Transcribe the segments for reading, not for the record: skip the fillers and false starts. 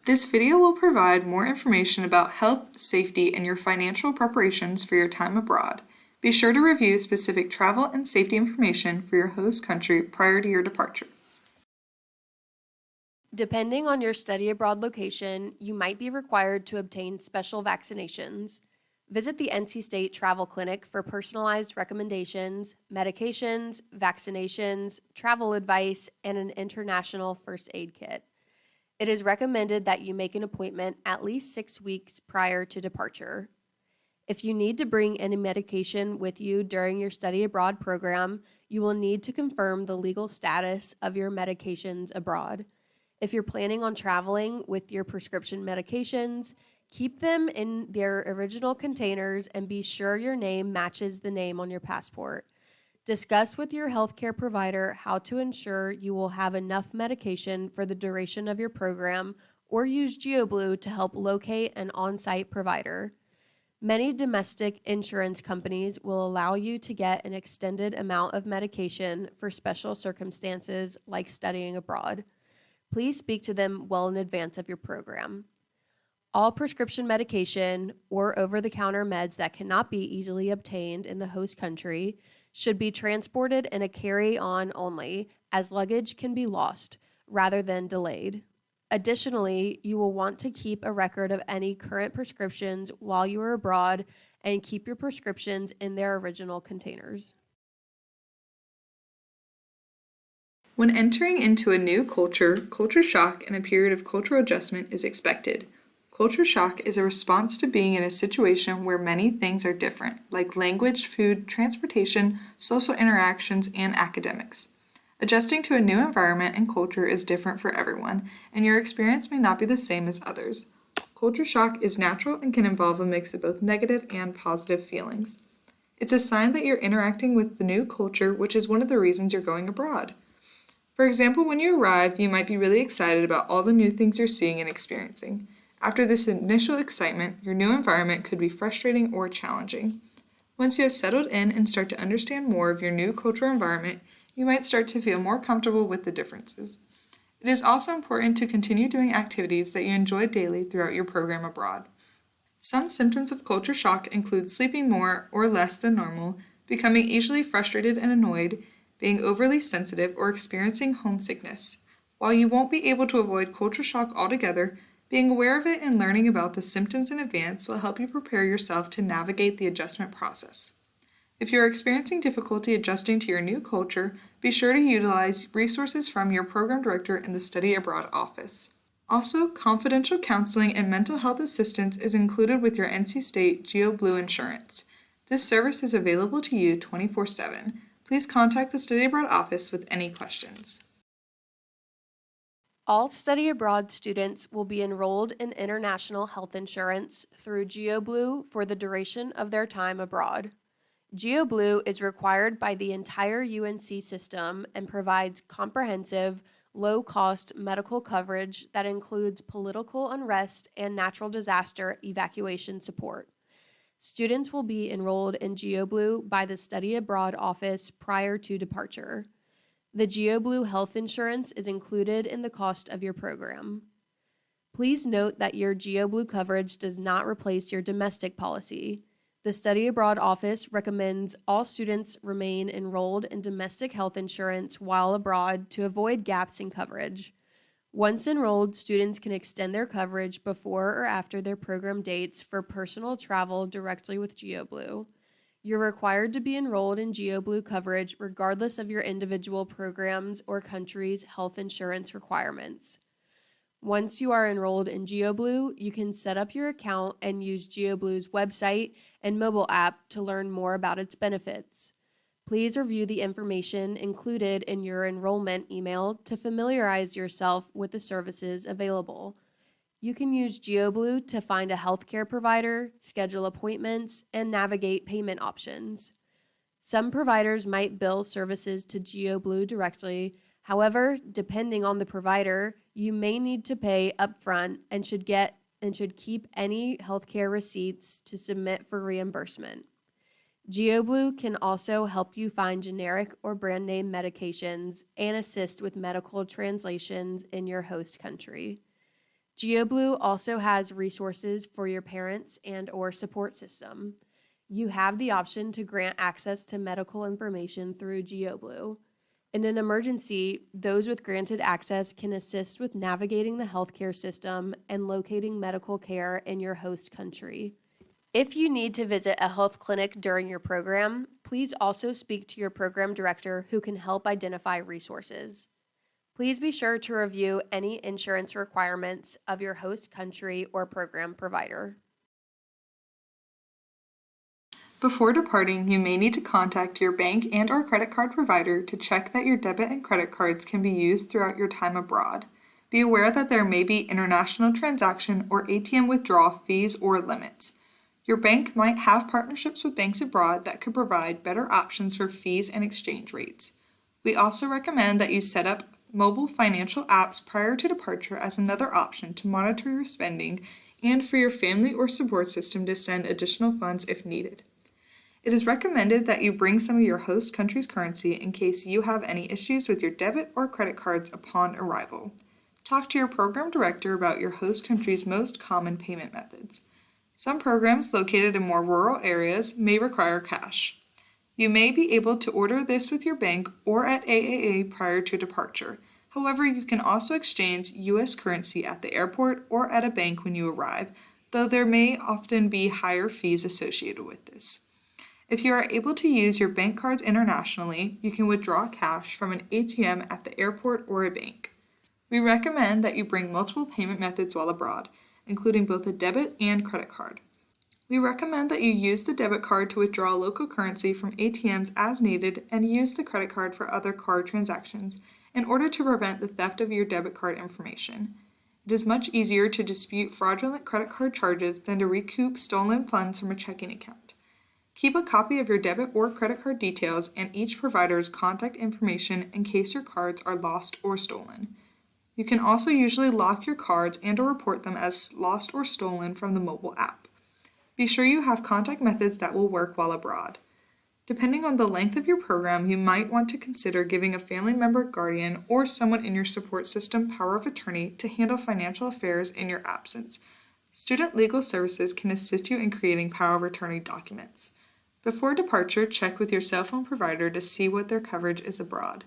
This video will provide more information about health, safety, and your financial preparations for your time abroad. Be sure to review specific travel and safety information for your host country prior to your departure. Depending on your study abroad location, you might be required to obtain special vaccinations. Visit the NC State Travel Clinic for personalized recommendations, medications, vaccinations, travel advice, and an international first aid kit. It is recommended that you make an appointment at least 6 weeks prior to departure. If you need to bring any medication with you during your study abroad program, you will need to confirm the legal status of your medications abroad. If you're planning on traveling with your prescription medications, keep them in their original containers and be sure your name matches the name on your passport. Discuss with your healthcare provider how to ensure you will have enough medication for the duration of your program, or use GeoBlue to help locate an on-site provider. Many domestic insurance companies will allow you to get an extended amount of medication for special circumstances like studying abroad. Please speak to them well in advance of your program. All prescription medication or over-the-counter meds that cannot be easily obtained in the host country should be transported in a carry-on only, as luggage can be lost rather than delayed. Additionally, you will want to keep a record of any current prescriptions while you are abroad and keep your prescriptions in their original containers. When entering into a new culture, culture shock and a period of cultural adjustment is expected. Culture shock is a response to being in a situation where many things are different, like language, food, transportation, social interactions, and academics. Adjusting to a new environment and culture is different for everyone, and your experience may not be the same as others. Culture shock is natural and can involve a mix of both negative and positive feelings. It's a sign that you're interacting with the new culture, which is one of the reasons you're going abroad. For example, when you arrive, you might be really excited about all the new things you're seeing and experiencing. After this initial excitement, your new environment could be frustrating or challenging. Once you have settled in and start to understand more of your new cultural environment, you might start to feel more comfortable with the differences. It is also important to continue doing activities that you enjoy daily throughout your program abroad. Some symptoms of culture shock include sleeping more or less than normal, becoming easily frustrated and annoyed, being overly sensitive, or experiencing homesickness. While you won't be able to avoid culture shock altogether, being aware of it and learning about the symptoms in advance will help you prepare yourself to navigate the adjustment process. If you are experiencing difficulty adjusting to your new culture, be sure to utilize resources from your program director in the Study Abroad office. Also, confidential counseling and mental health assistance is included with your NC State GeoBlue insurance. This service is available to you 24/7. Please contact the Study Abroad office with any questions. All study abroad students will be enrolled in international health insurance through GeoBlue for the duration of their time abroad. GeoBlue is required by the entire UNC system and provides comprehensive, low-cost medical coverage that includes political unrest and natural disaster evacuation support. Students will be enrolled in GeoBlue by the Study Abroad office prior to departure. The GeoBlue health insurance is included in the cost of your program. Please note that your GeoBlue coverage does not replace your domestic policy. The Study Abroad office recommends all students remain enrolled in domestic health insurance while abroad to avoid gaps in coverage. Once enrolled, students can extend their coverage before or after their program dates for personal travel directly with GeoBlue. You're required to be enrolled in GeoBlue coverage regardless of your individual program's or country's health insurance requirements. Once you are enrolled in GeoBlue, you can set up your account and use GeoBlue's website and mobile app to learn more about its benefits. Please review the information included in your enrollment email to familiarize yourself with the services available. You can use GeoBlue to find a healthcare provider, schedule appointments, and navigate payment options. Some providers might bill services to GeoBlue directly. However, depending on the provider, you may need to pay upfront and should keep any healthcare receipts to submit for reimbursement. GeoBlue can also help you find generic or brand name medications and assist with medical translations in your host country. GeoBlue also has resources for your parents and or support system. You have the option to grant access to medical information through GeoBlue. In an emergency, those with granted access can assist with navigating the healthcare system and locating medical care in your host country. If you need to visit a health clinic during your program, please also speak to your program director who can help identify resources. Please be sure to review any insurance requirements of your host country or program provider. Before departing, you may need to contact your bank and/or credit card provider to check that your debit and credit cards can be used throughout your time abroad. Be aware that there may be international transaction or ATM withdrawal fees or limits. Your bank might have partnerships with banks abroad that could provide better options for fees and exchange rates. We also recommend that you set up mobile financial apps prior to departure as another option to monitor your spending and for your family or support system to send additional funds if needed. It is recommended that you bring some of your host country's currency in case you have any issues with your debit or credit cards upon arrival. Talk to your program director about your host country's most common payment methods. Some programs located in more rural areas may require cash. You may be able to order this with your bank or at AAA prior to departure. However, you can also exchange U.S. currency at the airport or at a bank when you arrive, though there may often be higher fees associated with this. If you are able to use your bank cards internationally, you can withdraw cash from an ATM at the airport or a bank. We recommend that you bring multiple payment methods while abroad, including both a debit and credit card. We recommend that you use the debit card to withdraw local currency from ATMs as needed and use the credit card for other card transactions in order to prevent the theft of your debit card information. It is much easier to dispute fraudulent credit card charges than to recoup stolen funds from a checking account. Keep a copy of your debit or credit card details and each provider's contact information in case your cards are lost or stolen. You can also usually lock your cards and/or report them as lost or stolen from the mobile app. Be sure you have contact methods that will work while abroad. Depending on the length of your program, you might want to consider giving a family member, guardian, or someone in your support system power of attorney to handle financial affairs in your absence. Student Legal Services can assist you in creating power of attorney documents. Before departure, check with your cell phone provider to see what their coverage is abroad.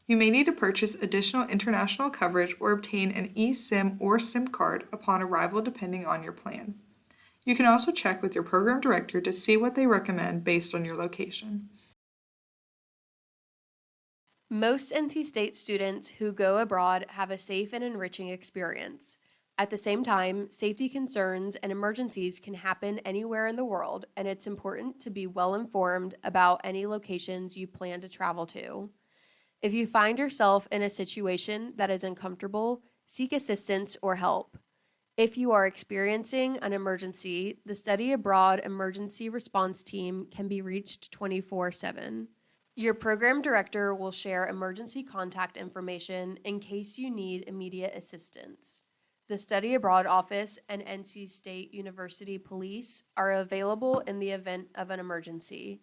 You may need to purchase additional international coverage or obtain an eSIM or SIM card upon arrival depending on your plan. You can also check with your program director to see what they recommend based on your location. Most NC State students who go abroad have a safe and enriching experience. At the same time, safety concerns and emergencies can happen anywhere in the world, and it's important to be well informed about any locations you plan to travel to. If you find yourself in a situation that is uncomfortable, seek assistance or help. If you are experiencing an emergency, the Study Abroad Emergency Response Team can be reached 24/7. Your program director will share emergency contact information in case you need immediate assistance. The Study Abroad Office and NC State University Police are available in the event of an emergency.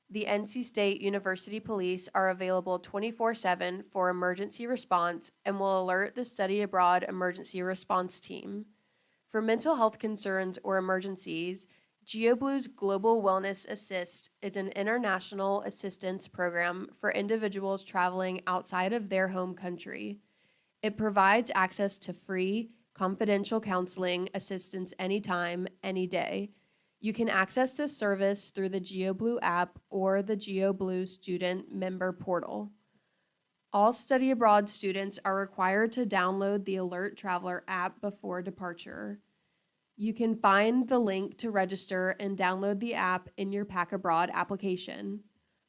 The NC State University Police are available 24/7 for emergency response and will alert the Study Abroad Emergency Response Team. For mental health concerns or emergencies, GeoBlue's Global Wellness Assist is an international assistance program for individuals traveling outside of their home country. It provides access to free, confidential counseling assistance anytime, any day. You can access this service through the GeoBlue app or the GeoBlue Student Member Portal. All study abroad students are required to download the Alert Traveler app before departure. You can find the link to register and download the app in your Pack Abroad application.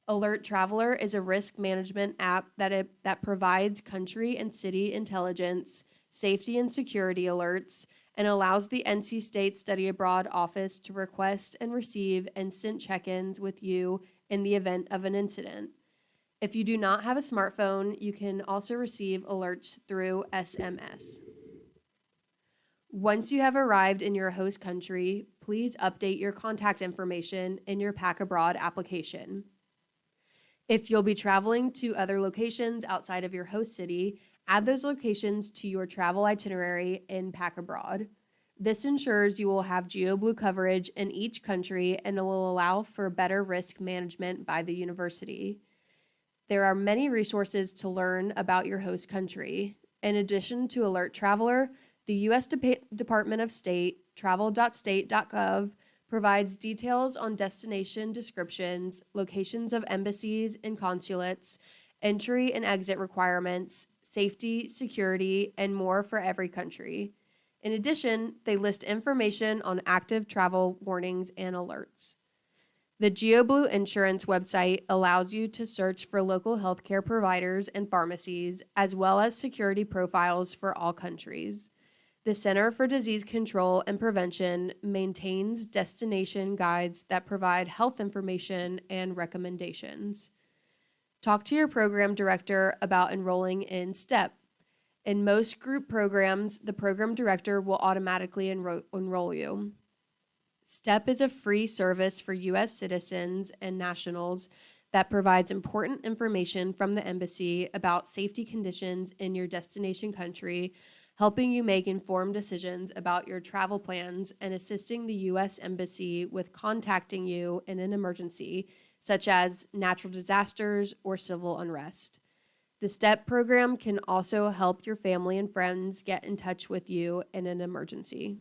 Alert Traveler is a risk management app that provides country and city intelligence, safety and security alerts, and allows the NC State Study Abroad office to request and receive instant check-ins with you in the event of an incident. If you do not have a smartphone, you can also receive alerts through SMS. Once you have arrived in your host country, please update your contact information in your Pack Abroad application. If you'll be traveling to other locations outside of your host city, Add those locations to your travel itinerary in Pack Abroad. This ensures you will have GeoBlue coverage in each country and it will allow for better risk management by the university. There are many resources to learn about your host country. In addition to Alert Traveler, the U.S. Department of State, travel.state.gov, provides details on destination descriptions, locations of embassies and consulates, entry and exit requirements, safety, security, and more for every country. In addition, they list information on active travel warnings and alerts. The GeoBlue Insurance website allows you to search for local healthcare providers and pharmacies, as well as security profiles for all countries. The Center for Disease Control and Prevention maintains destination guides that provide health information and recommendations. Talk to your program director about enrolling in STEP. In most group programs, the program director will automatically enroll you. STEP is a free service for U.S. citizens and nationals that provides important information from the embassy about safety conditions in your destination country, helping you make informed decisions about your travel plans and assisting the U.S. Embassy with contacting you in an emergency, such as natural disasters or civil unrest. The STEP program can also help your family and friends get in touch with you in an emergency.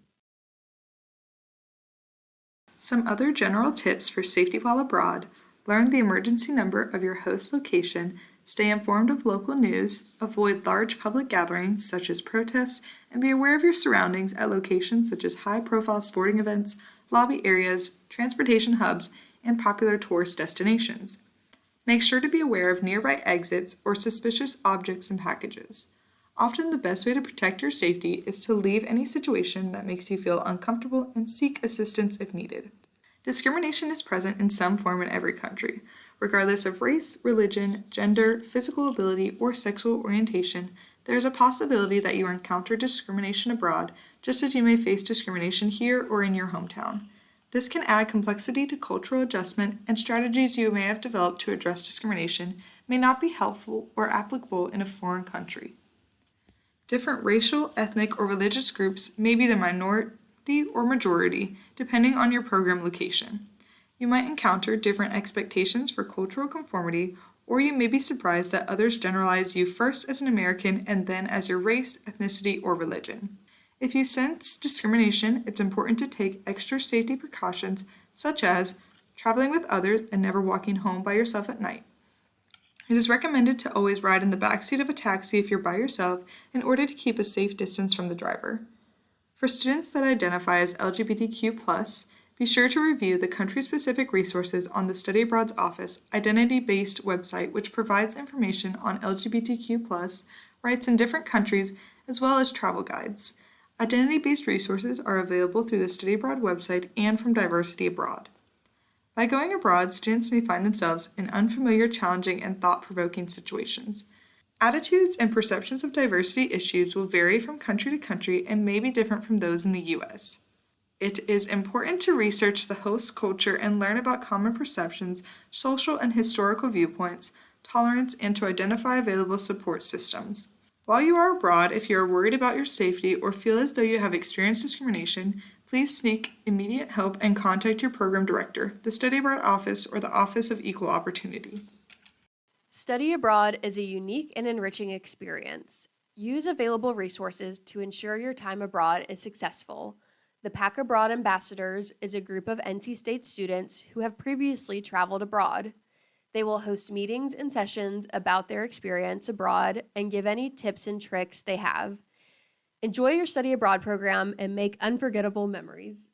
Some other general tips for safety while abroad: learn the emergency number of your host location, stay informed of local news, avoid large public gatherings such as protests, and be aware of your surroundings at locations such as high-profile sporting events, lobby areas, transportation hubs, and popular tourist destinations. Make sure to be aware of nearby exits or suspicious objects and packages. Often the best way to protect your safety is to leave any situation that makes you feel uncomfortable and seek assistance if needed. Discrimination is present in some form in every country. Regardless of race, religion, gender, physical ability, or sexual orientation, there is a possibility that you encounter discrimination abroad, just as you may face discrimination here or in your hometown. This can add complexity to cultural adjustment, and strategies you may have developed to address discrimination may not be helpful or applicable in a foreign country. Different racial, ethnic, or religious groups may be the minority or majority, depending on your program location. You might encounter different expectations for cultural conformity, or you may be surprised that others generalize you first as an American and then as your race, ethnicity, or religion. If you sense discrimination, it's important to take extra safety precautions, such as traveling with others and never walking home by yourself at night. It is recommended to always ride in the backseat of a taxi if you're by yourself in order to keep a safe distance from the driver. For students that identify as LGBTQ+, be sure to review the country-specific resources on the Study Abroad's Office identity-based website, which provides information on LGBTQ+ rights in different countries as well as travel guides. Identity-based resources are available through the Study Abroad website and from Diversity Abroad. By going abroad, students may find themselves in unfamiliar, challenging, and thought-provoking situations. Attitudes and perceptions of diversity issues will vary from country to country and may be different from those in the U.S. It is important to research the host culture and learn about common perceptions, social and historical viewpoints, tolerance, and to identify available support systems. While you are abroad, if you are worried about your safety or feel as though you have experienced discrimination, please seek immediate help and contact your program director, the Study Abroad Office, or the Office of Equal Opportunity. Study abroad is a unique and enriching experience. Use available resources to ensure your time abroad is successful. The Pack Abroad Ambassadors is a group of NC State students who have previously traveled abroad. They will host meetings and sessions about their experience abroad and give any tips and tricks they have. Enjoy your study abroad program and make unforgettable memories.